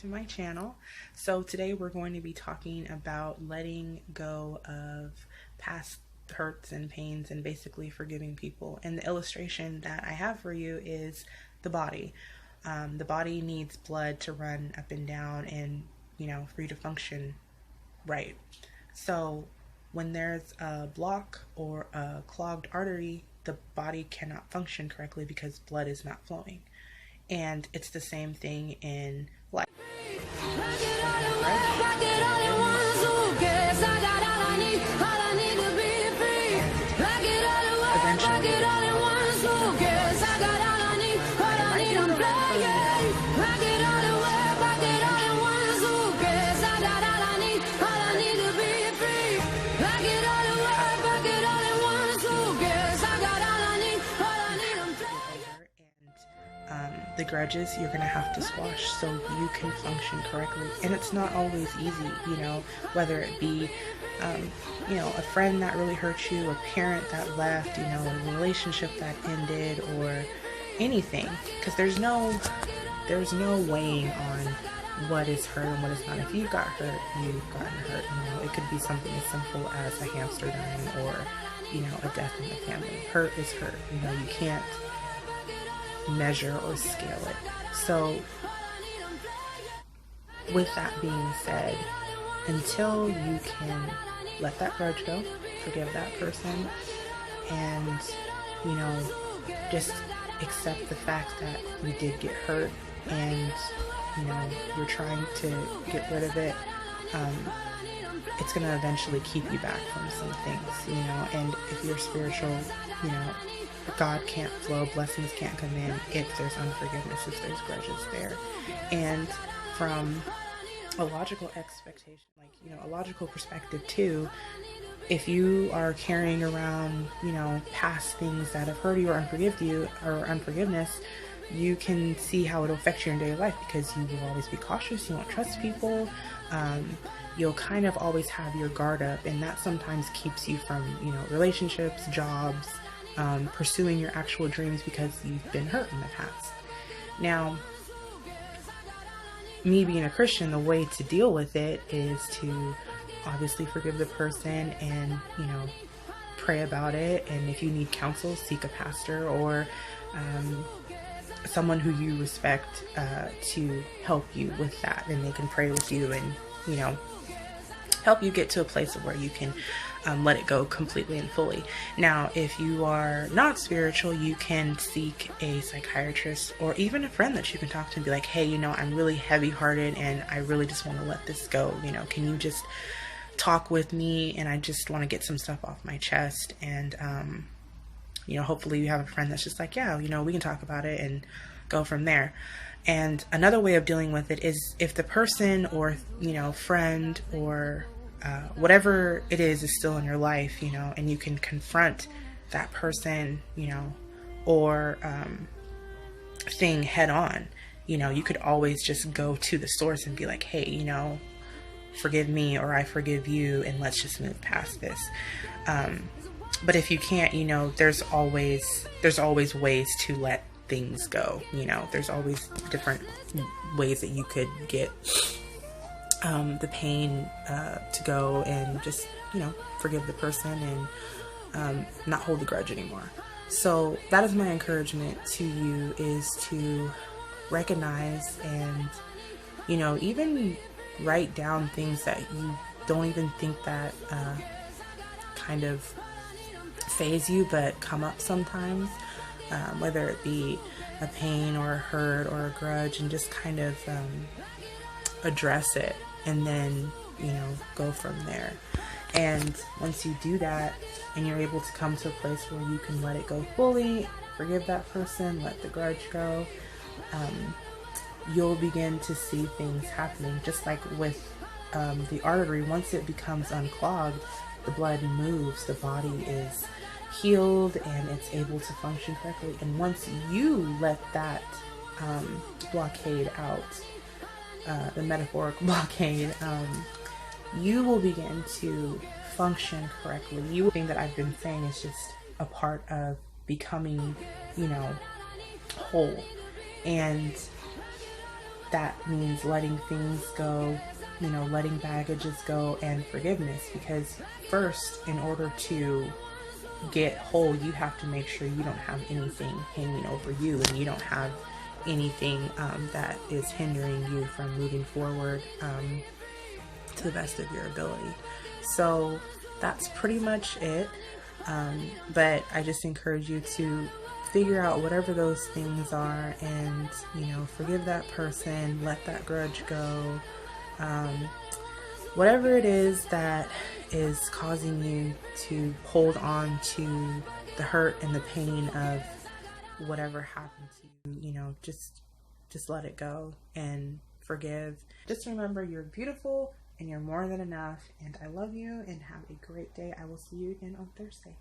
to my channel. So today we're going to be talking about letting go of past hurts and pains and basically forgiving people. And the illustration that I have for you is the body. The body needs blood to run up and down and, for you to function right. So when there's a block or a clogged artery, the body cannot function correctly because blood is not flowing. And it's the same thing in life. The grudges you're going to have to squash so you can function correctly. And it's not always easy, whether it be, a friend that really hurt you, a parent that left, a relationship that ended, or anything. Because there's no weighing on what is hurt and what is not. If you got hurt, you've gotten hurt. It could be something as simple as a hamster dying or, a death in the family. Hurt is hurt. You can't measure or scale it. So with that being said, until you can let that grudge go, forgive that person, and just accept the fact that you did get hurt and you're trying to get rid of it, it's going to eventually keep you back from some things, and if you're spiritual, God can't flow, blessings can't come in if there's unforgiveness, if there's grudges there. And from a logical expectation, a logical perspective too, if you are carrying around, past things that have hurt you or unforgiveness, you can see how it'll affect you in daily life because you will always be cautious, you won't trust people, you'll kind of always have your guard up, and that sometimes keeps you from, relationships, jobs, pursuing your actual dreams because you've been hurt in the past. Now, me being a Christian, the way to deal with it is to obviously forgive the person and, pray about it. And if you need counsel, seek a pastor or someone who you respect to help you with that. And they can pray with you and, help you get to a place of where you can let it go completely and fully. Now, if you are not spiritual, you can seek a psychiatrist or even a friend that you can talk to and be like, hey, I'm really heavy-hearted and I really just want to let this go. Can you just talk with me? And I just want to get some stuff off my chest. And, hopefully you have a friend that's just like, yeah, we can talk about it and go from there. And another way of dealing with it is if the person or, friend or whatever it is still in your life, and you can confront that person, or thing head on, you could always just go to the source and be like, hey, forgive me, or I forgive you, and let's just move past this. But if you can't, there's always ways to let things go. There's always different ways that you could get the pain to go and just, forgive the person and not hold the grudge anymore. So that is my encouragement to you, is to recognize and, even write down things that you don't even think that kind of faze you, but come up sometimes, whether it be a pain or a hurt or a grudge, and just kind of address it and then, go from there. And once you do that and you're able to come to a place where you can let it go fully, forgive that person, let the grudge go, you'll begin to see things happening. Just like with the artery, once it becomes unclogged, the blood moves, the body is healed, and it's able to function correctly. And once you let that blockade out, the metaphoric blockade, you will begin to function correctly. You think that I've been saying is just a part of becoming, whole. And that means letting things go, you know, letting baggages go, and forgiveness. Because first, in order to get whole, you have to make sure you don't have anything hanging over you, and you don't have anything that is hindering you from moving forward to the best of your ability. So that's pretty much it. But I just encourage you to figure out whatever those things are, and, you know, forgive that person, let that grudge go. Whatever it is that is causing you to hold on to the hurt and the pain of whatever happened to you, you know, just let it go and forgive. Just remember, you're beautiful and you're more than enough, and I love you, and have a great day. I will see you again on Thursday.